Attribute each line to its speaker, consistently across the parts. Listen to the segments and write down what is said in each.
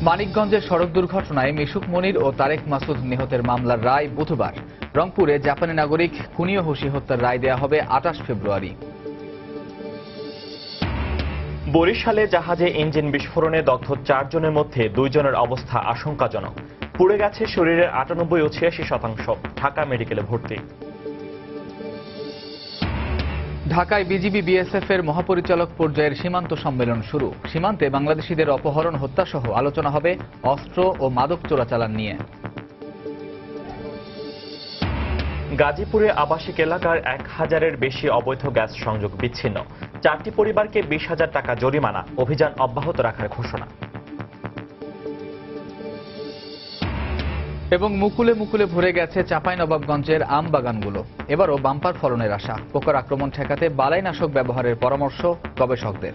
Speaker 1: মানিকগঞ্জের সড়ক দুর্ঘটনায় মিশুক মনির ও তারেক মাসুদ নিহতের মামলার রায় বুধবার। রংপুরে জাপানি নাগরিক কুনিও হোশি হত্যার রায় দেয়া হবে ২৮ ফেব্রুয়ারি।
Speaker 2: বরিশালে জাহাজে ইঞ্জিন বিস্ফোরণে দগ্ধ ৪ জনের মধ্যে ২ জনের অবস্থা আশঙ্কাজনক। পুড়ে গেছে শরীরের ৯৮ ও ৮৬%। ঢাকা মেডিকেলে ভর্তি।
Speaker 1: ঢাকায় বিজিবি বিএসএফ এর মহাপরিচালক পর্যায়ের সীমান্ত সম্মেলন শুরু। সীমান্তে বাংলাদেশিদের অপহরণ হত্যাসহ আলোচনা হবে অস্ত্র ও মাদক চোরাচালান নিয়ে।
Speaker 2: গাজীপুরে আবাসিক এলাকার ১,০০০-এর বেশি অবৈধ গ্যাস সংযোগ বিচ্ছিন্ন। ৪টি পরিবারকে ২০,০০০ টাকা জরিমানা। অভিযান অব্যাহত রাখার ঘোষণা।
Speaker 1: এবং মুকুলে মুকুলে ভরে গেছে চাঁপাইনবাবগঞ্জের আম বাগানগুলো। এবারও বাম্পার ফলনের আশা। পোকার আক্রমণ ঠেকাতে বালাইনাশক ব্যবহারের পরামর্শ গবেষকদের।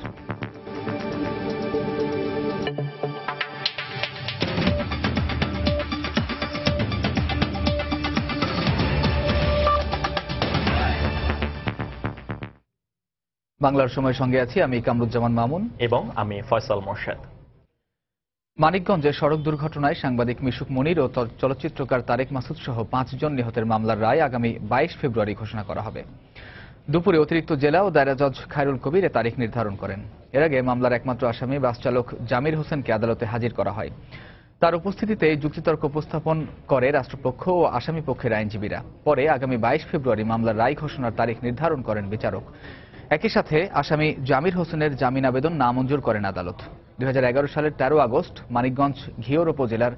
Speaker 1: বাংলার সময়ের সঙ্গে আছি আমি কামরুজ্জামান মামুন
Speaker 2: এবং আমি ফয়সাল মোর্শেদ।
Speaker 1: মানিকগঞ্জের সড়ক দুর্ঘটনায় সাংবাদিক মিশুক মনির ও চলচ্চিত্রকার তারেক মাসুদ সহ ৫ জন নিহতের মামলার রায় আগামী ২২ ফেব্রুয়ারি ঘোষণা করা হবে। দুপুরে অতিরিক্ত জেলা ও দায়রা জজ খায়রুল কবির এ তারিখ নির্ধারণ করেন। এর আগে মামলার একমাত্র আসামি বাস চালক জামির হোসেনকে আদালতে হাজির করা হয়। তার উপস্থিতিতে যুক্তিতর্ক উপস্থাপন করে রাষ্ট্রপক্ষ ও আসামি পক্ষের আইনজীবীরা। পরে আগামী ২২ ফেব্রুয়ারি মামলার রায় ঘোষণার তারিখ নির্ধারণ করেন বিচারক। একই সাথে আসামি জামির হোসেনের জামিন আবেদন নামঞ্জুর করেন আদালত। ২০১১ সালের ১৩ আগস্ট মানিকগঞ্জ ঘিওর উপজেলার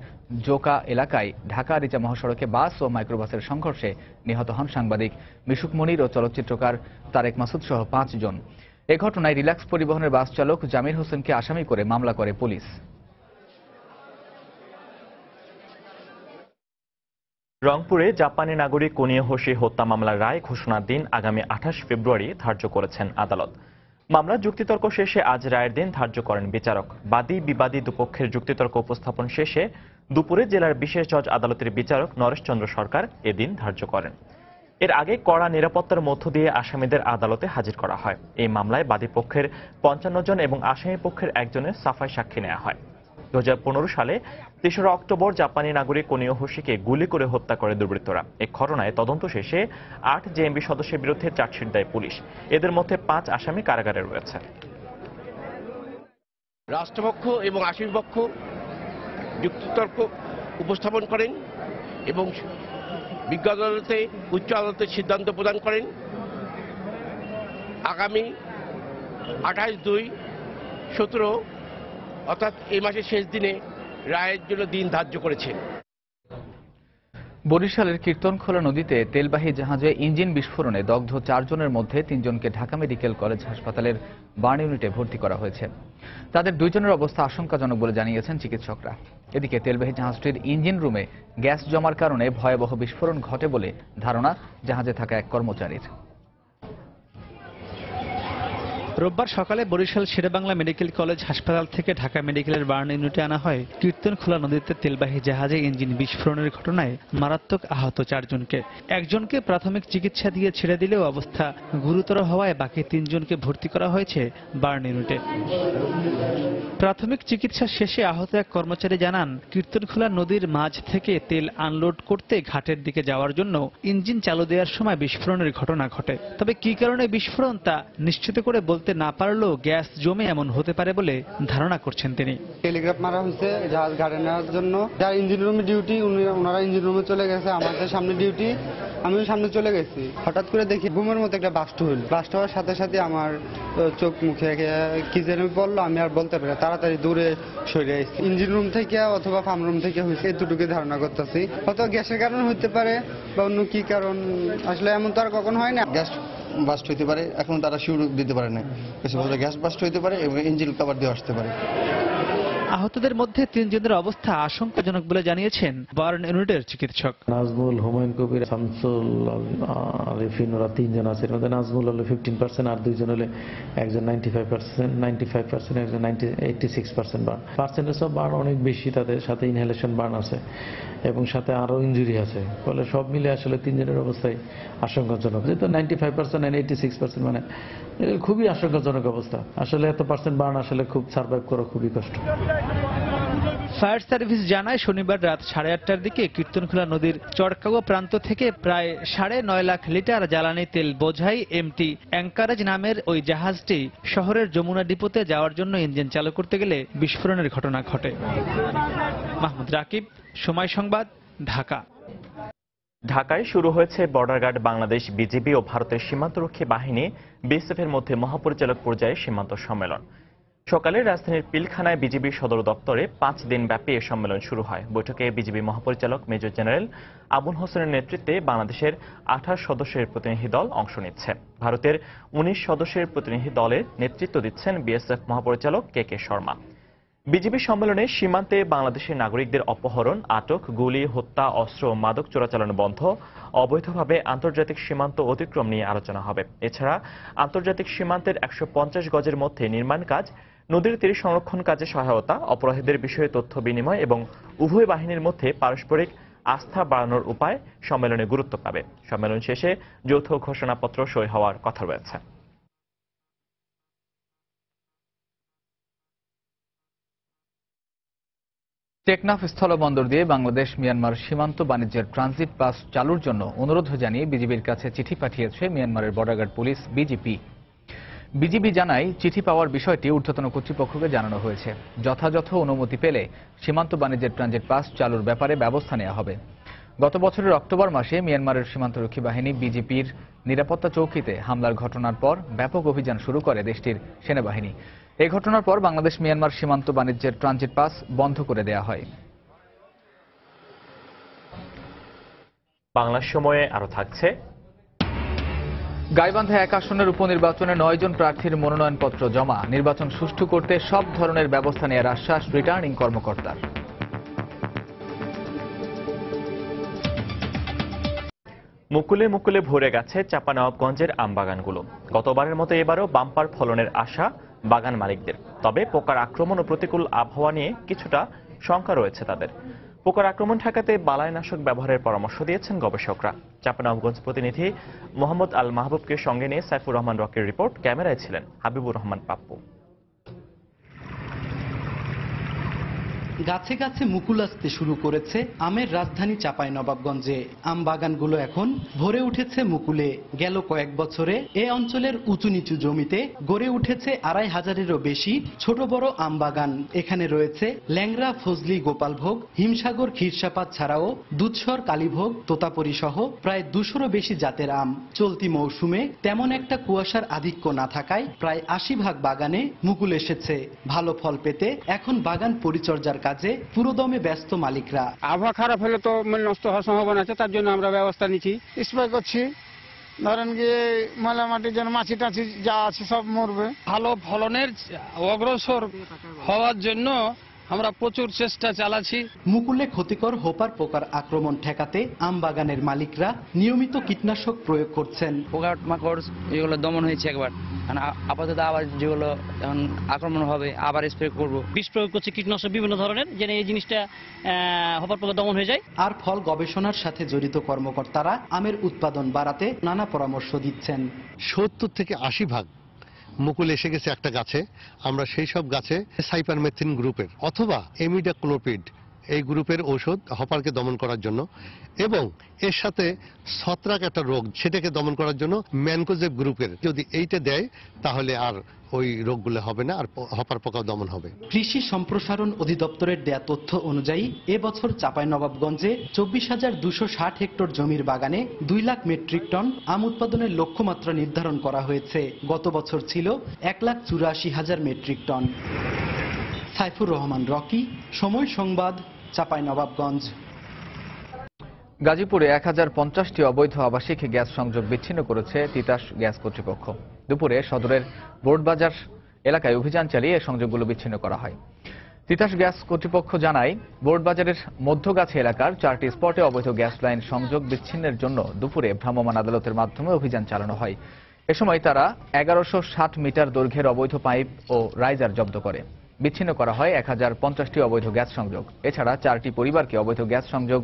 Speaker 1: জোকা এলাকায় ঢাকা রিচা মহাসড়কে বাস ও মাইক্রোবাসের সংঘর্ষে নিহত হন সাংবাদিক মিশুক মনির ও চলচ্চিত্রকার তারেক মাসুদ সহ ৫ জন। এ ঘটনায় রিল্যাক্স পরিবহনের বাস চালক জামির হোসেনকে আসামি করে মামলা করে পুলিশ।
Speaker 2: রংপুরে জাপানি নাগরিক কুনিও হোশি হত্যা মামলার রায় ঘোষণার দিন আগামী ২৮ ফেব্রুয়ারি ধার্য করেছেন আদালত। মামলার যুক্তিতর্ক শেষে আজ রায়ের দিন ধার্য করেন বিচারক। বাদী বিবাদী দুপক্ষের যুক্তিতর্ক উপস্থাপন শেষে দুপুরে জেলার বিশেষ জজ আদালতের বিচারক নরেশ চন্দ্র সরকার এদিন ধার্য করেন। এর আগে কড়া নিরাপত্তার মধ্য দিয়ে আসামিদের আদালতে হাজির করা হয়। এই মামলায় বাদী পক্ষের ৫৫ জন এবং আসামি পক্ষের একজনের সাফাই সাক্ষী নেওয়া হয়। ২০১৫ সালে ৩রা অক্টোবর জাপানি নাগরিক কুনিও হোশিকে গুলি করে হত্যা করে দুর্বৃত্তরা। এই ঘটনায় তদন্ত শেষে ৮ জেএমবি সদস্যের বিরুদ্ধে চার্জশিট দেয় পুলিশ। এদের মধ্যে ৫ আসামি কারাগারে রয়েছে।
Speaker 3: রাষ্ট্রপক্ষ এবং আসামিপক্ষ যুক্তিতর্ক উপস্থাপন করেন এবং বিজ্ঞ আদালতে উচ্চ আদালতে সিদ্ধান্ত প্রদান করেন। আগামী ২৮/২/১৭ অর্থাৎ এই মাসের শেষ দিনে রায়ের জন্য দিন ধার্য করেছে।
Speaker 1: বরিশালের কীর্তনখোলা নদীতে তেলবাহী জাহাজে ইঞ্জিন বিস্ফোরণে দগ্ধ ৪ জনের মধ্যে ৩ জনকে ঢাকা মেডিকেল কলেজ হাসপাতালের বার্ন ইউনিটে ভর্তি করা হয়েছে। তাদের ২ জনের অবস্থা আশঙ্কাজনক বলে জানিয়েছেন চিকিৎসকরা। এদিকে তেলবাহী জাহাজটির ইঞ্জিন রুমে গ্যাস জমার কারণে ভয়াবহ বিস্ফোরণ ঘটে বলে ধারণা জাহাজে থাকা এক কর্মচারীর।
Speaker 4: রোববার সকালে বরিশাল শেরেবাংলা মেডিকেল কলেজ হাসপাতাল থেকে ঢাকা মেডিকেলের বার্ন ইউনিটে আনা হয় কীর্তনখোলা নদীতে তেলবাহী জাহাজে ইঞ্জিন বিস্ফোরণের ঘটনায় মারাত্মক আহত ৪ জনকে। একজনকে প্রাথমিক চিকিৎসা দিয়ে ছেড়ে দিলেও অবস্থা গুরুতর হওয়ায় বাকি ৩ জনকে ভর্তি করা হয়েছে বার্ন ইউনিটে। প্রাথমিক চিকিৎসা শেষে আহত এক কর্মচারী জানান, কীর্তনখোলা নদীর মাঝ থেকে তেল আনলোড করতে ঘাটের দিকে যাওয়ার জন্য ইঞ্জিন চালু দেওয়ার সময় বিস্ফোরণের ঘটনা ঘটে। তবে কি কারণে বিস্ফোরণ তা নিশ্চিত করে বলতে না পারলেও গ্যাস জমে এমন হতে পারে বলে ধারণা করছেন তিনি।
Speaker 5: টেলিগ্রাফ মারা হয়েছে জাহাজ ঘাটে নেওয়ার জন্য। যার ইঞ্জিন রুমে ডিউটি ওনারা ইঞ্জিন রুমে চলে গেছে, আমাদের সামনে ডিউটি, আমিও সামনে চলে গেছি। হঠাৎ করে দেখি ঘুমের মতো একটা বাস্ট হইল। বাস্ট হওয়ার সাথে সাথে আমার চোখ মুখে কি যেন বললো, আমি আর বলতে পারি, তাড়াতাড়ি দূরে সরে আসছি। ইঞ্জিন রুম থেকে অথবা ফার্ম রুম থেকে হয়েছে, এতটুকু ধারণা করতেছি। হয়তো গ্যাসের কারণ হতে পারে বা অন্য কি কারণ, আসলে এমন তো আর কখনো হয় না।
Speaker 6: গ্যাস বাস্ট হইতে পারে, এখন তারা শিওর দিতে পারে না। গ্যাস বাস্ট হইতে পারে এবং ইঞ্জিন কভার দিয়ে আসতে পারে।
Speaker 4: আহতদের মধ্যে ৩ জনের অবস্থা আশঙ্কাজনক বলে জানিয়েছেন বার্ন ইউনিটের চিকিৎসক।
Speaker 7: নাজমুল, হুমায়ুন কবির, শামসুল আরিফিন, ওরা ৩ জন আছে। এর মধ্যে নাজমুল হলে 15%, আর 2 জন হলে একজন 95%, একজন 86% বার্ন। পার্সেন্টেজ অফ বার্ন অনেক বেশি, তাদের সাথে ইনহেলেশন বার্ন আছে এবং সাথে আরো ইনজুরি আছে। ফলে সব মিলে আসলে 3 জনের অবস্থায় আশঙ্কাজনক। যেহেতু 95% আর 86% মানে খুবই আশঙ্কাজনক অবস্থা। আসলে এত পার্সেন্ট বার্ন আসলে খুব সার্ভাইভ করা খুবই কষ্ট।
Speaker 4: ফায়ার সার্ভিস জানায় শনিবার রাত 8:30টার দিকে কীর্তনখোলা নদীর চরকাগো প্রান্ত থেকে প্রায় 9.5 লাখ লিটার জ্বালানি তেল বোঝাই এমটি অ্যাঙ্কারেজ নামের ওই জাহাজটি শহরের যমুনা ডিপোতে যাওয়ার জন্য ইঞ্জিন চালু করতে গেলে বিস্ফোরণের ঘটনা ঘটে। মাহমুদ রাকিব, সময় সংবাদ, ঢাকা।
Speaker 2: ঢাকায় শুরু হয়েছে বর্ডার গার্ড বাংলাদেশ, বিজিবি ও ভারতের সীমান্তরক্ষী বাহিনী বিএসএফ এর মধ্যে মহাপরিচালক পর্যায়ে সীমান্ত সম্মেলন। সকালে রাজধানীর পিলখানায় বিজিবির সদর দপ্তরে 5 দিন ব্যাপী এ সম্মেলন শুরু হয়। বৈঠকে বিজিবি মহাপরিচালক মেজর জেনারেল আবুল হোসেনের নেতৃত্বে বাংলাদেশের 28 সদস্যের প্রতিনিধি দল অংশ নিচ্ছে। ভারতের 19 সদস্যের প্রতিনিধি দলের নেতৃত্ব দিচ্ছেন বিএসএফ মহাপরিচালক কে শর্মা। বিজিবি সম্মেলনে সীমান্তে বাংলাদেশের নাগরিকদের অপহরণ, আটক, গুলি, হত্যা, অস্ত্র ও মাদক চোরাচালান বন্ধ, অবৈধভাবে আন্তর্জাতিক সীমান্ত অতিক্রম নিয়ে আলোচনা হবে। এছাড়া আন্তর্জাতিক সীমান্তের 150 গজের মধ্যে নির্মাণ কাজ, নদীর তীর সংরক্ষণ কাজে সহায়তা, অপরাধীদের বিষয়ে তথ্য বিনিময় এবং উভয় বাহিনীর মধ্যে পারস্পরিক আস্থা বাড়ানোর উপায় সম্মেলনে গুরুত্ব পাবে। সম্মেলন শেষে যৌথ ঘোষণাপত্র সই হওয়ার কথা রয়েছে।
Speaker 1: টেকনাফ স্থলবন্দর দিয়ে বাংলাদেশ মিয়ানমার সীমান্ত বাণিজ্যের ট্রানজিট পাস চালুর জন্য অনুরোধ জানিয়ে বিজিবির কাছে চিঠি পাঠিয়েছে মিয়ানমারের border guard police BGP. BGB জানায়, চিঠি পাওয়ার বিষয়টি ঊর্ধ্বতন কর্তৃপক্ষকে জানানো হয়েছে। যথাযথ অনুমতি পেলে সীমান্ত বাণিজ্যের ট্রানজিট পাস চালুর ব্যাপারে ব্যবস্থা নেওয়া হবে। গত বছরের অক্টোবর মাসে মিয়ানমারের সীমান্তরক্ষী বাহিনী বিজিপির নিরাপত্তা চৌকিতে হামলার ঘটনার পর ব্যাপক অভিযান শুরু করে দেশটির সেনাবাহিনী। এই ঘটনার পর বাংলাদেশ মিয়ানমার সীমান্ত বাণিজ্যের ট্রানজিট পাস বন্ধ করে দেওয়া হয়।
Speaker 2: বাংলার সময়ে আরো থাকছে।
Speaker 1: গাইবান্ধা 1 আসনের উপনির্বাচনে 9 জন প্রার্থীর মনোনয়নপত্র জমা। নির্বাচন সুষ্ঠু করতে সব ধরনের ব্যবস্থা নেওয়ার আশ্বাস রিটার্নিং কর্মকর্তার।
Speaker 2: মুকুলে মুকুলে ভরে গেছে চাঁপানবাবগঞ্জের আমবাগানগুলো। গতবারের মতো এবারও বাম্পার ফলনের আশা বাগান মালিকদের। তবে পোকার আক্রমণ ও প্রতিকূল আবহাওয়া নিয়ে কিছুটা শঙ্কা রয়েছে তাদের। পোকার আক্রমণ ঠেকাতে বালাইনাশক ব্যবহারের পরামর্শ দিয়েছেন গবেষকরা। চাঁপানবাবগঞ্জ প্রতিনিধি মোহাম্মদ আল মাহবুবকে সঙ্গে নিয়ে সাইফুর রহমান রকির রিপোর্ট। ক্যামেরায় ছিলেন হাবিবুর রহমান পাপ্পু।
Speaker 8: গাছে গাছে মুকুল আসতে শুরু করেছে আমের রাজধানী চাঁপাইনবাবগঞ্জে। আম বাগানগুলো এখন ভরে উঠেছে মুকুলে। গেল কয়েক বছরে এ অঞ্চলের উঁচু নিচু জমিতে গড়ে উঠেছে 2500-এরও বেশি ছোট বড় আম বাগান। এখানে রয়েছে ল্যাংড়া, ফজলি, গোপালভোগ, হিমসাগর, ক্ষীরসাপাত ছাড়াও দুধসর, কালীভোগ, তোতাপুরি সহ প্রায় 200-রও বেশি জাতের আম। চলতি মৌসুমে তেমন একটা কুয়াশার আধিক্য না থাকায় প্রায় 80% বাগানে মুকুল এসেছে। ভালো ফল পেতে এখন বাগান পরিচর্যার কাজে পুরোদমে ব্যস্ত মালিকরা।
Speaker 9: আবহাওয়া খারাপ হলে তো নষ্ট হওয়ার সম্ভাবনা আছে, তার জন্য আমরা ব্যবস্থা নিচ্ছি, স্প্রে করছি। ধরেন গিয়ে ময়লা মাটি যেন মাছি টাছি যা আছে সব মরবে।
Speaker 10: ভালো ফলনের অগ্রসর হওয়ার জন্য আমরা প্রচুর চেষ্টা চালাচ্ছি।
Speaker 8: মুকুলে ক্ষতিকর হোপার পোকার আক্রমণ ঠেকাতে আম বাগানের মালিকরা নিয়মিত কীটনাশক প্রয়োগ করছেন।
Speaker 11: পোকামাকড় এগুলো দমন হয়েছে একবার, আপাতত আবার যেগুলো এখন আক্রমণ হবে আবার স্প্রে করব।
Speaker 12: বিষ প্রয়োগ করছে কীটনাশক বিভিন্ন ধরনের, যেন এই জিনিসটা হোপার পোকা দমন হয়ে যায়।
Speaker 8: আর ফল গবেষণার সাথে জড়িত কর্মকর্তারা আমের উৎপাদন বাড়াতে নানা পরামর্শ দিচ্ছেন।
Speaker 13: 70 থেকে 80% মুকুল এসে গেছে একটা গাছে। আমরা সেই সব গাছে সাইপারমেথ্রিন গ্রুপের অথবা এমিডাক্লোপিড এই গ্রুপের ঔষধ হপারকে দমন করার জন্য, এবং এর সাথে ছত্রাক একটা রোগ সেটাকে দমন করার জন্য ম্যানকোজেব গ্রুপের, যদি এইটা দেয় তাহলে আর ওই রোগগুলো হবে না, আর হপার পোকাও দমন হবে।
Speaker 8: কৃষি সম্প্রসারণ অধিদপ্তরের দেয়া তথ্য অনুযায়ী এবছর চাঁপাইনবাবগঞ্জে 24,260 হেক্টর জমির বাগানে 2 লাখ মেট্রিক টন আম উৎপাদনের লক্ষ্যমাত্রা নির্ধারণ করা হয়েছে। গত বছর ছিল 1,84,000 মেট্রিক টন। সাইফুর রহমান রকি, সময় সংবাদ, চাঁপাইনবাবগঞ্জ।
Speaker 1: গাজীপুরে 1050টি অবৈধ আবাসিক গ্যাস সংযোগ বিচ্ছিন্ন করেছে তিতাস গ্যাস কর্তৃপক্ষ। দুপুরে সদরের বোর্ডবাজার এলাকায় অভিযান চালিয়ে এই সংযোগগুলো বিচ্ছিন্ন করা হয়। তিতাস গ্যাস কর্তৃপক্ষ জানায়, বোর্ডবাজারের মধ্যগাছি এলাকার 4টি স্পটে অবৈধ গ্যাস লাইন সংযোগ বিচ্ছিন্নের জন্য দুপুরে ভ্রাম্যমাণ আদালতের মাধ্যমে অভিযান চালানো হয়। এ সময় তারা 1160 মিটার দৈর্ঘ্যের অবৈধ পাইপ ও রাইজার জব্দ করে। বিচ্ছিন্ন করা হয় 1050টি অবৈধ গ্যাস সংযোগ। এছাড়া 4টি পরিবারকে অবৈধ গ্যাস সংযোগ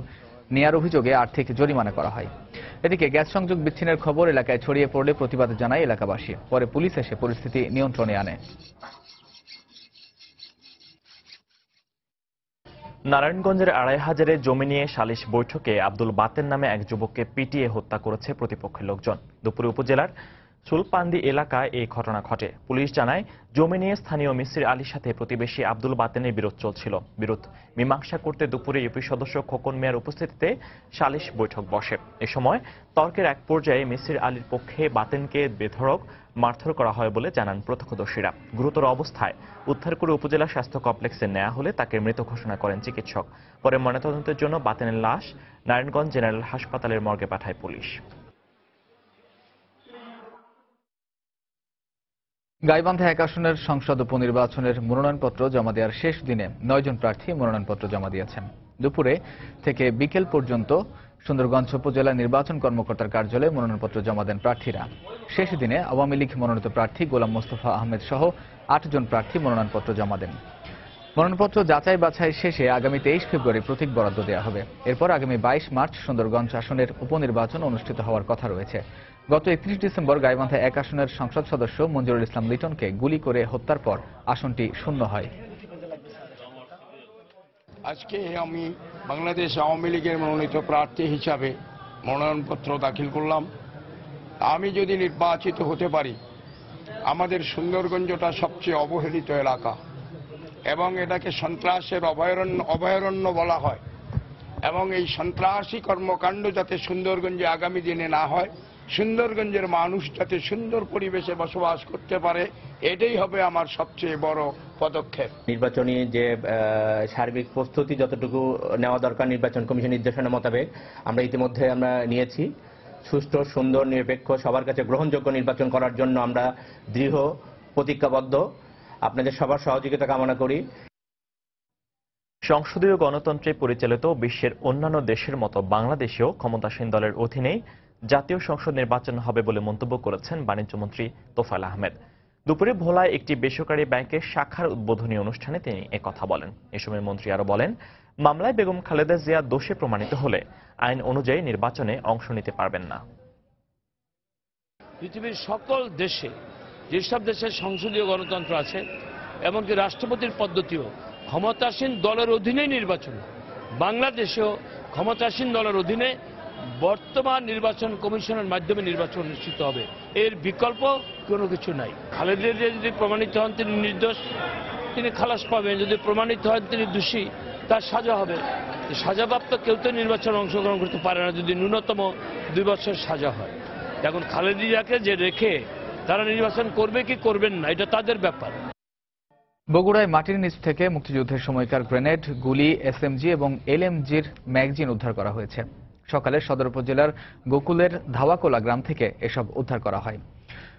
Speaker 1: নেয়ার অভিযোগে আর্থিক জরিমানা করা হয়। এদিকে গ্যাস সংযোগ বিচ্ছিন্নের খবর এলাকায় ছড়িয়ে পড়লে প্রতিবাদ জানায় এলাকাবাসী। পরে পুলিশ এসে পরিস্থিতি নিয়ন্ত্রণে আনে।
Speaker 2: নারায়ণগঞ্জের ২৫০০ জমি নিয়ে সালিশ বৈঠকে আব্দুল বাতেন নামে এক যুবককে পিটিয়ে হত্যা করেছে প্রতিপক্ষের লোকজন। দুপুরে উপজেলার সুলপান্দি এলাকায় এই ঘটনা ঘটে। পুলিশ জানায়, জমি নিয়ে স্থানীয় মিসির আলীর সাথে প্রতিবেশী আব্দুল বাতেনের বিরোধ চলছিল। বিরোধ মীমাংসা করতে দুপুরে ইউপি সদস্য খোকন মিয়ার উপস্থিতিতে সালিশ বৈঠক বসে। এ সময় তর্কের এক পর্যায়ে মিসির আলীর পক্ষে বাতেনকে বেধড়ক মারধর করা হয় বলে জানান প্রত্যক্ষদর্শীরা। গুরুতর অবস্থায় উদ্ধার করে উপজেলা স্বাস্থ্য কমপ্লেক্সে নেওয়া হলে তাকে মৃত ঘোষণা করেন চিকিৎসক। পরে ময়নাতদন্তের জন্য বাতেনের লাশ নারায়ণগঞ্জ জেনারেল হাসপাতালের মর্গে পাঠায় পুলিশ।
Speaker 1: গাইবান্ধা ১ আসনের সংসদ উপনির্বাচনের মনোনয়নপত্র জমা দেওয়ার শেষ দিনে ৯ জন প্রার্থী মনোনয়নপত্র জমা দিয়েছেন। দুপুরে থেকে বিকেল পর্যন্ত সুন্দরগঞ্জ উপজেলা নির্বাচন কর্মকর্তার কার্যালয়ে মনোনয়নপত্র জমা দেন প্রার্থীরা। শেষ দিনে আওয়ামী লীগ মনোনীত প্রার্থী গোলাম মোস্তফা আহমেদ সহ ৮ জন প্রার্থী মনোনয়নপত্র জমা দেন। মনোনয়নপত্র যাচাই বাছাই শেষে আগামী ২৩ ফেব্রুয়ারি প্রতীক বরাদ্দ দেওয়া হবে। এরপর আগামী ২২ মার্চ সুন্দরগঞ্জ আসনের উপনির্বাচন অনুষ্ঠিত হওয়ার কথা রয়েছে। গত ৩১ ডিসেম্বর গাইবান্ধা ১ আসনের সংসদ সদস্য মঞ্জুরুল ইসলাম লিটনকে গুলি করে হত্যার পর আসনটি শূন্য হয়।
Speaker 3: আজকে আমি বাংলাদেশ আওয়ামী লীগের মনোনীত প্রার্থী হিসাবে মনোনয়নপত্র দাখিল করলাম। আমি যদি নির্বাচিত হতে পারি, আমাদের সুন্দরগঞ্জটা সবচেয়ে অবহেলিত এলাকা এবং এটাকে সন্ত্রাসের অভয়ারণ্য বলা হয়, এবং এই সন্ত্রাসী কর্মকাণ্ড যাতে সুন্দরগঞ্জে আগামী দিনে না হয়, সুন্দরগঞ্জের মানুষ যাতে সুন্দর পরিবেশে বসবাস করতে পারে, এটাই হবে আমার সবচেয়ে বড় পদক্ষেপ।
Speaker 14: নির্বাচনী যে সার্বিক প্রস্তুতি যতটুকু নেওয়া দরকার নির্বাচন কমিশন নির্দেশনা মোতাবেক আমরা ইতিমধ্যে নিয়েছি। সুষ্ঠু, সুন্দর, নিরপেক্ষ, সবার কাছে গ্রহণযোগ্য নির্বাচন করার জন্য আমরা দৃঢ় প্রতিজ্ঞাবদ্ধ। আপনাদের সবার সহযোগিতা কামনা করি।
Speaker 2: সংসদীয় গণতন্ত্রে পরিচালিত বিশ্বের অন্যান্য দেশের মতো বাংলাদেশেও ক্ষমতাসীন দলের অধীনেই জাতীয় সংসদ নির্বাচন হবে বলে মন্তব্য করেছেন বাণিজ্যমন্ত্রী তোফায়েল আহমেদ। দুপুরে ভোলায় একটি বেসরকারি ব্যাংকের শাখার উদ্বোধনী অনুষ্ঠানে তিনি একথা বলেন। এ সময় মন্ত্রী আরো বলেন, মামলায় বেগম খালেদা জিয়া দোষী প্রমাণিত হলে আইন অনুযায়ী নির্বাচনে অংশ নিতে পারবেন না।
Speaker 15: পৃথিবীর সকল দেশে, যেসব দেশের সংসদীয় গণতন্ত্র আছে, এমনকি রাষ্ট্রপতির পদ্ধতিও ক্ষমতাসীন দলের অধীনেই নির্বাচন। বাংলাদেশেও ক্ষমতাসীন দলের অধীনে বর্তমান নির্বাচন কমিশনের মাধ্যমে নির্বাচন অনুষ্ঠিত হবে। এর বিকল্প কোনো কিছু নাই। খালেদা জিয়া যদি প্রমাণিত হন তিনি নির্দোষ, তিনি খালাস পাবেন। যদি প্রমাণিত হন তিনি দোষী, তার সাজা হবে। সাজাপ্রাপ্ত কেউ তো নির্বাচনে অংশগ্রহণ করতে পারে না যদি ন্যূনতম 2 বছর সাজা হয়। এখন খালেদা জিয়াকে যে রেখে তারা নির্বাচন করবে কি করবেন না, এটা তাদের ব্যাপার।
Speaker 1: বগুড়ায় মাটির নিচ থেকে মুক্তিযুদ্ধের সময়কার গ্রেনেড, গুলি, এসএমজি এবং এলএমজির ম্যাগজিন উদ্ধার করা হয়েছে। সকালে সদর উপজেলার গোকুলের ধাওয়াকোলা গ্রাম থেকে এসব উদ্ধার করা হয়।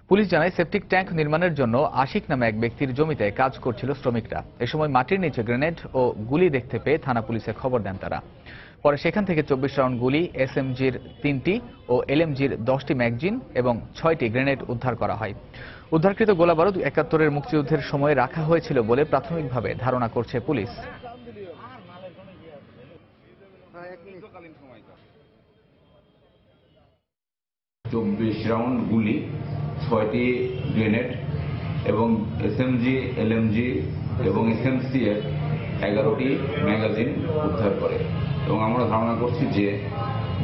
Speaker 1: পুলিশ জানায়, সেপটিক ট্যাঙ্ক নির্মাণের জন্য আশিক নামে এক ব্যক্তির জমিতে কাজ করছিল শ্রমিকরা। এ সময় মাটির নিচে গ্রেনেড ও গুলি দেখতে পেয়ে থানা পুলিশে খবর দেন তারা। পরে সেখান থেকে 24 রাউন্ড গুলি, এসএমজির 3টি ও এলএমজির 10টি ম্যাগজিন এবং 6টি গ্রেনেড উদ্ধার করা হয়। উদ্ধারকৃত গোলাবারুদ 71-এর মুক্তিযুদ্ধের সময় রাখা হয়েছিল বলে প্রাথমিকভাবে ধারণা করছে পুলিশ।
Speaker 16: চব্বিশ রাউন্ড গুলি, 6টি গ্রেনেড এবং এসএমজি, এলএমজি এবং এসএমসি এর 11টি ম্যাগাজিন উদ্ধার করে এবং আমরা ধারণা করছি যে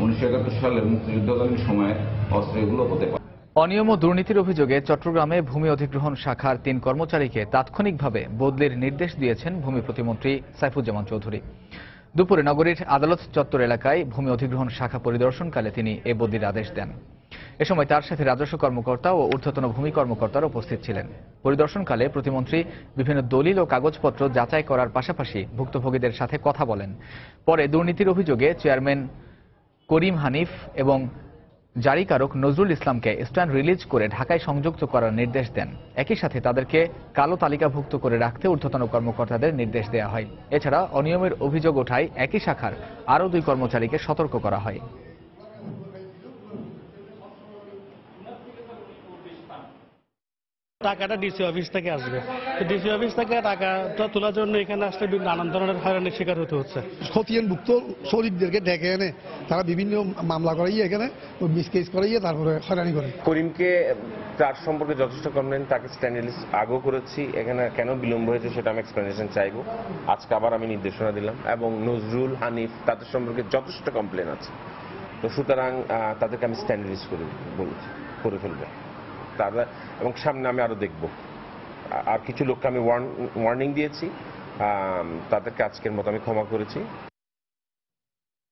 Speaker 16: 1971 সালের মুক্তিযুদ্ধকালীন সময়ের অস্ত্র এগুলো হতে পারে।
Speaker 1: অনিয়ম ও দুর্নীতির অভিযোগে চট্টগ্রামে ভূমি অধিগ্রহণ শাখার 3 কর্মচারীকে তাৎক্ষণিকভাবে বদলির নির্দেশ দিয়েছেন ভূমি প্রতিমন্ত্রী সাইফুজ্জামান চৌধুরী। দুপুরে নগরীর আদালত চত্বর এলাকায় ভূমি অধিগ্রহণ শাখা পরিদর্শনকালে তিনি এ বদলির আদেশ দেন। এ সময় তার সাথে রাজস্ব কর্মকর্তা ও ঊর্ধ্বতন ভূমি কর্মকর্তারা উপস্থিত ছিলেন। পরিদর্শনকালে প্রতিমন্ত্রী বিভিন্ন দলিল ও কাগজপত্র যাচাই করার পাশাপাশি ভুক্তভোগীদের সাথে কথা বলেন। পরে দুর্নীতির অভিযোগে চেয়ারম্যান করিম হানিফ এবং জারিকারক নজরুল ইসলামকে স্ট্যান্ড রিলিজ করে ঢাকায় সংযুক্ত করার নির্দেশ দেন। একই সাথে তাদেরকে কালো তালিকাভুক্ত করে রাখতে ঊর্ধ্বতন কর্মকর্তাদের নির্দেশ দেওয়া হয়। এছাড়া অনিয়মের অভিযোগ ওঠায় একই শাখার আরও 2 কর্মচারীকে সতর্ক করা হয়।
Speaker 17: টাকাটা ডিসি অফিস থেকে আসবে, তো ডিসি অফিস থেকে টাকাটা তোলার জন্য এখানে আসলে নানান ধরনের হয়রানির শিকার হতে হচ্ছে।
Speaker 18: খতিয়ানভুক্ত শ্রমিকদেরকে ডেকে এনে তারা বিভিন্ন মামলা করাইয়ে এখানে মিসকেস করাইয়ে তারপরে হয়রানি করে।
Speaker 19: করিমকে তার সম্পর্কে যথেষ্ট কমপ্লেন, তাকে স্ট্যান্ড লিস্ট আগেও করেছি, এখানে কেন বিলম্ব হয়েছে সেটা আমি এক্সপ্লেনেশন চাইবো। আজকে আবার আমি নির্দেশনা দিলাম এবং নজরুল, হানিফ তাদের সম্পর্কে যথেষ্ট কমপ্লেন আছে, তো সুতরাং তাদেরকে আমি স্ট্যান্ড লিস্ট করে ফেলবে তারা, এবং সামনে আমি আরো দেখব। আর কিছু লোককে আমি ওয়ার্নিং দিয়েছি, তাদেরকে আজকের মতো আমি ক্ষমা করেছি।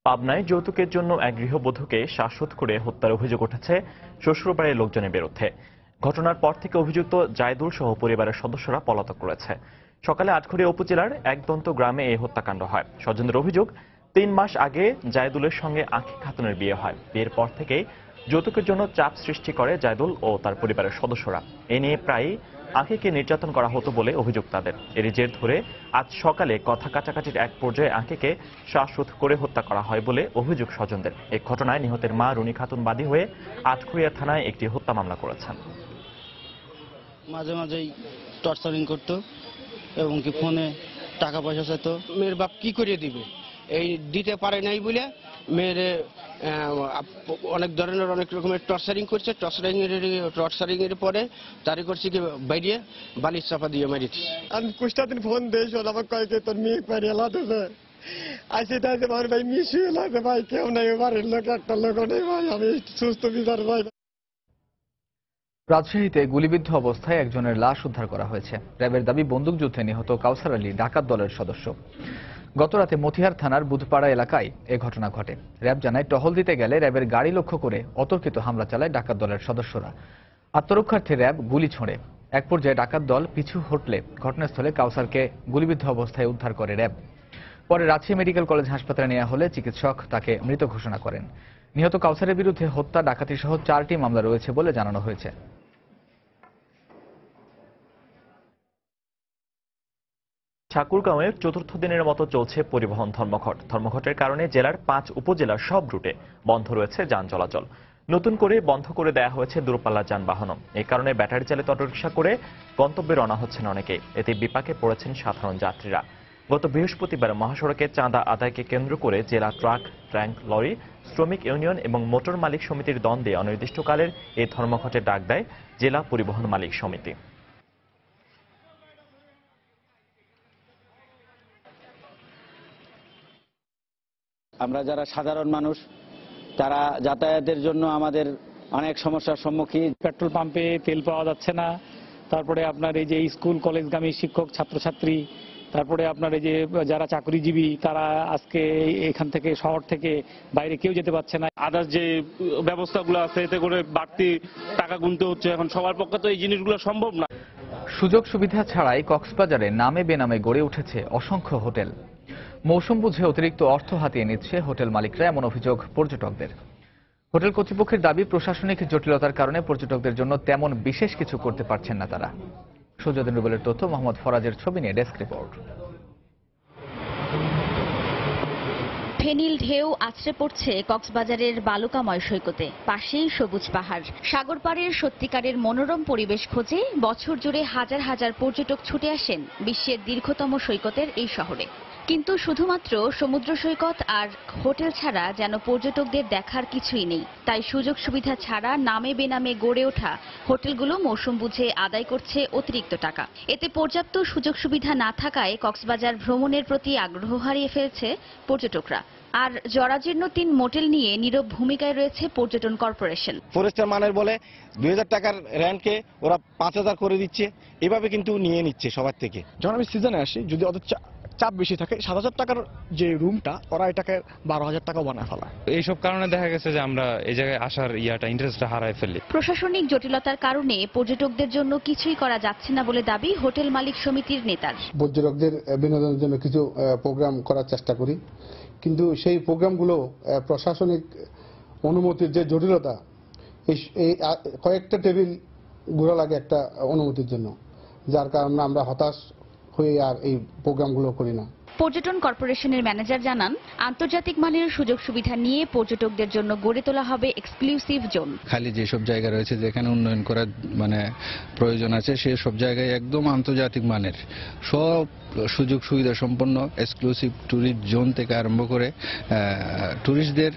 Speaker 2: পাবনায় যৌতুকের জন্য এক গৃহবধূকে শ্বাসরোধ করে হত্যার অভিযোগ উঠেছে শ্বশুরবাড়ির লোকজনের বিরুদ্ধে। ঘটনার পর থেকে অভিযুক্ত জায়দুল সহ পরিবারের সদস্যরা পলাতক রয়েছে। সকালে আটঘরিয়া উপজেলার একদন্ত গ্রামে এই হত্যাকাণ্ড হয়। স্বজনদের অভিযোগ, 3 মাস আগে জায়দুলের সঙ্গে আঁখি খাতুনের বিয়ে হয়। বিয়ের পর থেকেই যৌতুকের জন্য চাপ সৃষ্টি করে জায়দুল ও তার পরিবারের সদস্যরা। এ নিয়ে প্রায়ই আঁখিকে নির্যাতন করা হতো বলে অভিযোগ তাদের। এরই জের ধরে আজ সকালে কথা কাটাকাটির এক পর্যায়ে আঁখিকে শ্বাসরোধ করে হত্যা করা হয় বলে অভিযোগ স্বজনদের। এই ঘটনায় নিহতের মা রুনি খাতুন বাদী হয়ে আটঘরিয়া থানায় একটি হত্যা মামলা করেছেন।
Speaker 20: মাঝে মাঝেই টর্চারিং করতো এবং কি ফোনে টাকা পয়সা চাইতো। মেয়ের বাপ কি করে দিবে, এই দিতে পারে নাই বলে মেয়ের অনেক ধরনের অনেক রকমের টর্চারিং করছে। টর্চারিং এর পরে তারই করছে কি বাইরে বালিশ চাপা দিয়ে মারিছে।
Speaker 9: আমি কুষ্টাদিন ফোন দিয়েছ আমার কয়েকে তোর মেয়ে পারিয়ে লাতেছে, আসে তাইতে আমার ভাই মিশিয়ে লাগে ভাই, কেউ নাই বাড়ির লোক, একটা লোক নেই ভাই, আমি সুস্থ বিচার ভাই।
Speaker 1: রাজশাহীতে গুলিবিদ্ধ অবস্থায় একজনের লাশ উদ্ধার করা হয়েছে। র্যাবের দাবি, বন্দুকযুদ্ধে নিহত কাউসার আলী ডাকাত দলের সদস্য। গতরাতে মতিহার থানার বুধপাড়া এলাকায় এ ঘটনা ঘটে। র্যাব জানায়, টহল দিতে গেলে র্যাবের গাড়ি লক্ষ্য করে অতর্কিত হামলা চালায় ডাকাত দলের সদস্যরা। আত্মরক্ষার্থে র্যাব গুলি ছোঁড়ে। এক পর্যায়ে ডাকাত দল পিছু হটলে ঘটনাস্থলে কাউসারকে গুলিবিদ্ধ অবস্থায় উদ্ধার করে র্যাব। পরে রাজশাহী মেডিকেল কলেজ হাসপাতালে নেওয়া হলে চিকিৎসক তাকে মৃত ঘোষণা করেন। নিহত কাউসারের বিরুদ্ধে হত্যা, ডাকাতি সহ 4টি মামলা রয়েছে বলে জানানো হয়েছে।
Speaker 2: ঠাকুরগাঁওয়ে 4র্থ দিনের মতো চলছে পরিবহন ধর্মঘট। ধর্মঘটের কারণে জেলার 5 উপজেলার সব রুটে বন্ধ রয়েছে যান চলাচল। নতুন করে বন্ধ করে দেয়া হয়েছে দূরপাল্লার যানবাহনও। এই কারণে ব্যাটারি চালিত অটোরিকশা করে গন্তব্যে রওনা হচ্ছেন অনেকে। এতে বিপাকে পড়েছেন সাধারণ যাত্রীরা। গত বৃহস্পতিবার মহাসড়কে চাঁদা আদায়কে কেন্দ্র করে জেলা ট্রাক, ট্যাঙ্ক, লরি শ্রমিক ইউনিয়ন এবং মোটর মালিক সমিতির দ্বন্দ্বে অনির্দিষ্টকালের এই ধর্মঘটে ডাক দেয় জেলা পরিবহন মালিক সমিতি।
Speaker 21: আমরা যারা সাধারণ মানুষ, তারা যাতায়াতের জন্য আমাদের অনেক সমস্যার সম্মুখীন।
Speaker 17: পেট্রোল পাম্পে তেল পাওয়া যাচ্ছে না, তারপরে আপনার এই যে স্কুল কলেজগামী শিক্ষক ছাত্রছাত্রী, তারপরে আপনার এই যে যারা চাকরিজীবী, তারা আজকে এখান থেকে শহর থেকে বাইরে কেউ যেতে পারছে না। আদার্স যে ব্যবস্থাগুলো আছে এতে করে বাড়তি টাকা গুনতে হচ্ছে। এখন সবার পক্ষে তো এই জিনিসগুলো সম্ভব না।
Speaker 1: সুযোগ সুবিধা ছাড়াই কক্সবাজারে নামে বেনামে গড়ে উঠেছে অসংখ্য হোটেল। মৌসুম বুঝে অতিরিক্ত অর্থ হাতিয়ে নিচ্ছে হোটেল মালিকরা, এমন অভিযোগ পর্যটকদের। হোটেল কর্তৃপক্ষের দাবি, প্রশাসনিক জটিলতার কারণে পর্যটকদের জন্য তেমন বিশেষ কিছু করতে পারছেন না তারা। সুজয়দিন রুবেলের তথ্য, মোহাম্মদ ফরাজের ছবি নিয়ে ডেস্ক রিপোর্ট।
Speaker 22: ফেনীল ঢেউ আছড়ে পড়ছে কক্সবাজারের বালুকাময় সৈকতে, পাশেই সবুজ পাহাড়। সাগর পাড়ের সত্যিকারের মনোরম পরিবেশ খোঁজে বছর জুড়ে হাজার হাজার পর্যটক ছুটে আসেন বিশ্বের দীর্ঘতম সৈকতের এই শহরে। কিন্তু শুধুমাত্র সমুদ্র সৈকত আর হোটেল ছাড়া যেন পর্যটকদের দেখার কিছুই নেই। তাই সুযোগ সুবিধা ছাড়া নামে বেনামে গড়ে ওঠা হোটেলগুলো মৌসুম বুঝে আদায় করছে অতিরিক্ত টাকা। এতে পর্যাপ্ত সুযোগ সুবিধা না থাকায় কক্সবাজার ভ্রমণের প্রতি আগ্রহ হারিয়ে ফেলছে পর্যটকরা। আর জরাজীর্ণ 3 মোটেল নিয়ে নীরব ভূমিকায় রয়েছে পর্যটন কর্পোরেশন।
Speaker 23: ফরেস্টার মানের বলে 2000 টাকার রেন্টকে ওরা 5000 করে দিচ্ছে, এভাবে কিন্তু নিয়ে নিচ্ছে সবার থেকে।
Speaker 9: যখন আমি সিজনে আসি, যদি ওদের চাপ বেশি থাকে, 7000 টাকার যে রুমটা ওরা এটাকে 12000 টাকা বানায় ফেলা।
Speaker 24: এইসব কারণে দেখা গেছে যে আমরা এই জায়গায় আসার ইন্টারেস্টটা হারায় ফেলি।
Speaker 22: প্রশাসনিক জটিলতার কারণে পর্যটকদের জন্য কিছুই করা যাচ্ছে না বলে দাবি হোটেল মালিক সমিতির নেতার।
Speaker 25: পর্যটকদের বিনোদনের জন্য কিছু প্রোগ্রাম করার চেষ্টা করি, কিন্তু সেই প্রোগ্রামগুলো প্রশাসনিক অনুমতির যে জটিলতা, এই কয়েকটা টেবিল ঘোরা লাগে একটা অনুমতির জন্য, যার কারণে আমরা হতাশ হয়ে আর এই প্রোগ্রামগুলো করি না।
Speaker 22: পর্যটন কর্পোরেশনের ম্যানেজার জানান, আন্তর্জাতিক মানের সুযোগ সুবিধা নিয়ে পর্যটকদের জন্য গড়ে তোলা হবে এক্সক্লুসিভ জোন।
Speaker 4: খালি যেসব জায়গা রয়েছে যেখানে উন্নয়ন করার প্রয়োজন আছে সেই সব জায়গায় একদম আন্তর্জাতিক মানের সব সুযোগ সুবিধা সম্পন্ন এক্সক্লুসিভ ট্যুরিস্ট জোন থেকে আরম্ভ করে ট্যুরিস্টদের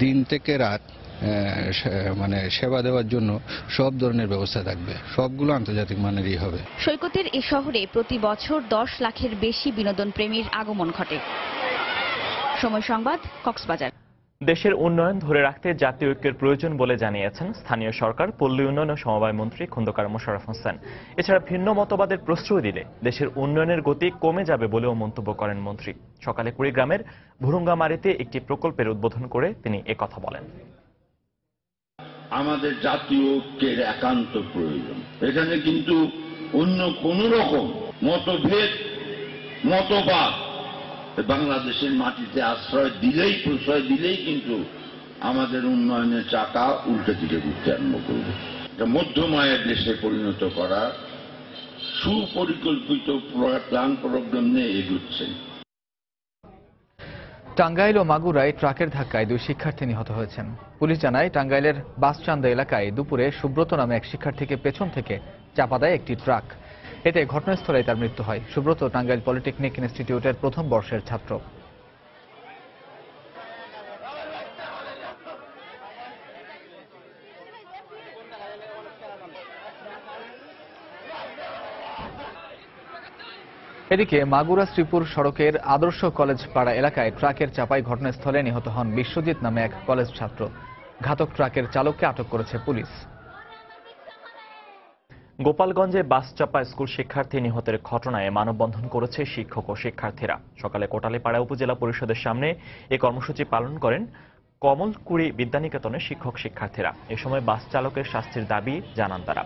Speaker 4: দিন থেকে রাত সেবা দেওয়ার জন্য সব ধরনের ব্যবস্থা থাকবে। সবগুলো আন্তর্জাতিক মানেরই হবে।
Speaker 22: সৈকতের এ শহরে প্রতি বছর 10 লাখের বেশি বিনোদন প্রেমীর আগমন ঘটে। সময় সংবাদ, কক্সবাজার।
Speaker 2: দেশের উন্নয়ন ধরে রাখতে জাতীয় ঐক্যের প্রয়োজন বলে জানিয়েছেন স্থানীয় সরকার, পল্লী উন্নয়ন ও সমবায় মন্ত্রী খন্দকার মোশাররফ হোসেন। এছাড়া ভিন্ন মতবাদের প্রশ্রয় দিলে দেশের উন্নয়নের গতি কমে যাবে বলেও মন্তব্য করেন মন্ত্রী। সকালে কুড়িগ্রামের ভুরুঙ্গামারীতে একটি প্রকল্পের উদ্বোধন করে তিনি একথা বলেন।
Speaker 5: আমাদের জাতীয় ঐক্যের একান্ত প্রয়োজন। এখানে কিন্তু অন্য কোন রকম মতভেদ মতবাদ বাংলাদেশের মাটিতে প্রশ্রয় দিলেই কিন্তু আমাদের উন্নয়নের চাকা উল্টো দিকে ঘুরতে আরম্ভ করবে। মধ্যমায়ের দেশে পরিণত করা সুপরিকল্পিত প্ল্যান প্রোগ্রাম নিয়ে এগোচ্ছেন।
Speaker 1: টাঙ্গাইল ও মাগুরায় ট্রাকের ধাক্কায় 2 শিক্ষার্থী নিহত হয়েছেন। পুলিশ জানায়, টাঙ্গাইলের বাসচান্দা এলাকায় দুপুরে সুব্রত নামে এক শিক্ষার্থীকে পেছন থেকে চাপা দেয় একটি ট্রাক। এতে ঘটনাস্থলেই তার মৃত্যু হয়। সুব্রত টাঙ্গাইল পলিটেকনিক ইনস্টিটিউটের প্রথম বর্ষের ছাত্র। এদিকে মাগুরা শ্রীপুর সড়কের আদর্শ কলেজ পাড়া এলাকায় ট্রাকের চাপায় ঘটনাস্থলে নিহত হন বিশ্বজিৎ নামে এক কলেজ ছাত্র। ঘাতক ট্রাকের চালককে আটক করেছে পুলিশ।
Speaker 2: গোপালগঞ্জে বাস চাপা স্কুল শিক্ষার্থী নিহতের ঘটনায় মানববন্ধন করেছে শিক্ষক ও শিক্ষার্থীরা। সকালে কোটালীপাড়া উপজেলা পরিষদের সামনে এই কর্মসূচি পালন করেন কমলকুড়ি বিদ্যানিকেতনের শিক্ষক শিক্ষার্থীরা। এ সময় বাস চালকের শাস্তির দাবি জানান তারা।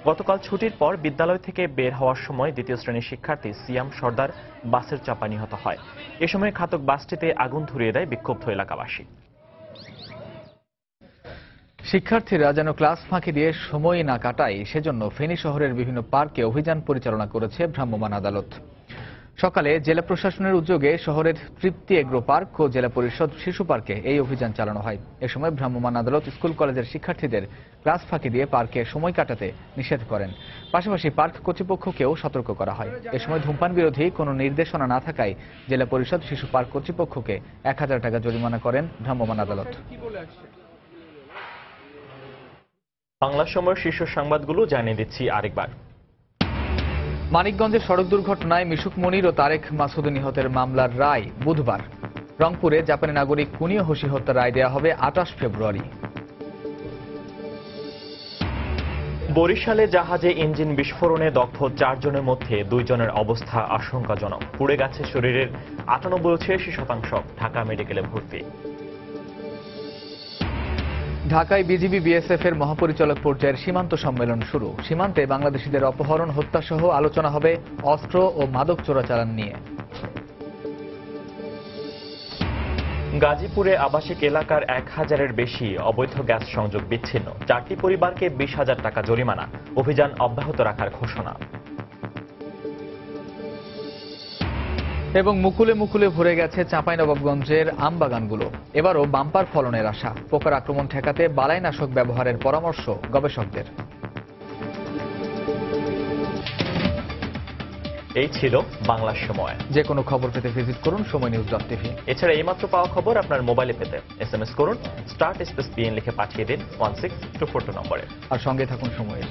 Speaker 2: গতকাল ছুটির পর বিদ্যালয় থেকে বের হওয়ার সময় দ্বিতীয় শ্রেণীর শিক্ষার্থী সিয়াম সর্দার বাসের চাপা নিহত হয়। এ সময় ঘাতক বাসটিতে আগুন ধরিয়ে দেয় বিক্ষুব্ধ এলাকাবাসী।
Speaker 1: শিক্ষার্থীরা যেন ক্লাস ফাঁকি দিয়ে সময় না কাটায় সেজন্য ফেনী শহরের বিভিন্ন পার্কে অভিযান পরিচালনা করেছে ভ্রাম্যমাণ আদালত। সকালে জেলা প্রশাসনের উদ্যোগে শহরের তৃপ্তি এগ্রো পার্ক ও জেলা পরিষদ শিশু পার্কে এই অভিযান চালানো হয়। এ সময় ভ্রাম্যমাণ আদালত স্কুল কলেজের শিক্ষার্থীদের ক্লাস ফাঁকি দিয়ে পার্কে সময় কাটাতে নিষেধ করেন। পাশাপাশি পার্ক কর্তৃপক্ষকেও সতর্ক করা হয়। এ সময় ধূমপান বিরোধী কোনো নির্দেশনা না থাকায় জেলা পরিষদ শিশু পার্ক কর্তৃপক্ষকে 1000 টাকা জরিমানা করেন ভ্রাম্যমাণ আদালত।
Speaker 2: বাংলা সময়ের শীর্ষ সংবাদগুলো জানিয়ে দিচ্ছি আরেকবার।
Speaker 1: মানিকগঞ্জের সড়ক দুর্ঘটনায় মিশুক মনির ও তারেক মাসুদ নিহতের মামলার রায় বুধবার। রংপুরে জাপানি নাগরিক কুনিও হোশি হত্যার রায় দেওয়া হবে 28 ফেব্রুয়ারি।
Speaker 2: বরিশালে জাহাজে ইঞ্জিন বিস্ফোরণে দগ্ধ 4 জনের মধ্যে 2 জনের অবস্থা আশঙ্কাজনক। পুড়ে গেছে শরীরের 98 ও 86%। ঢাকা মেডিকেলে ভর্তি।
Speaker 1: ঢাকায় বিজিবি বিএসএফ এর মহাপরিচালক পর্যায়ের সীমান্ত সম্মেলন শুরু। সীমান্তে বাংলাদেশিদের অপহরণ, হত্যা সহ আলোচনা হবে অস্ত্র ও মাদক চোরাচালান নিয়ে।
Speaker 2: গাজীপুরে আবাসিক এলাকার 1000-এর বেশি অবৈধ গ্যাস সংযোগ বিচ্ছিন্ন। 4টি পরিবারকে 20,000 টাকা জরিমানা। অভিযান অব্যাহত রাখার ঘোষণা।
Speaker 1: এবং মুকুলে মুকুলে ভরে গেছে চাঁপাইনবাবগঞ্জের আম বাগানগুলো। এবারও বাম্পার ফলনের আশা। পোকার আক্রমণ ঠেকাতে বালাইনাশক ব্যবহারের পরামর্শ গবেষকদের।
Speaker 2: এই ছিল বাংলা সময়।
Speaker 1: যে কোনো খবর পেতে ভিজিট করুন সময়নিউজ.tv।
Speaker 2: এছাড়া এইমাত্র পাওয়া খবর আপনার মোবাইলে পেতে SMS করুন *PN লিখে পাঠিয়ে দিন 16242 নম্বরে।
Speaker 1: আর সঙ্গে থাকুন সময়ের।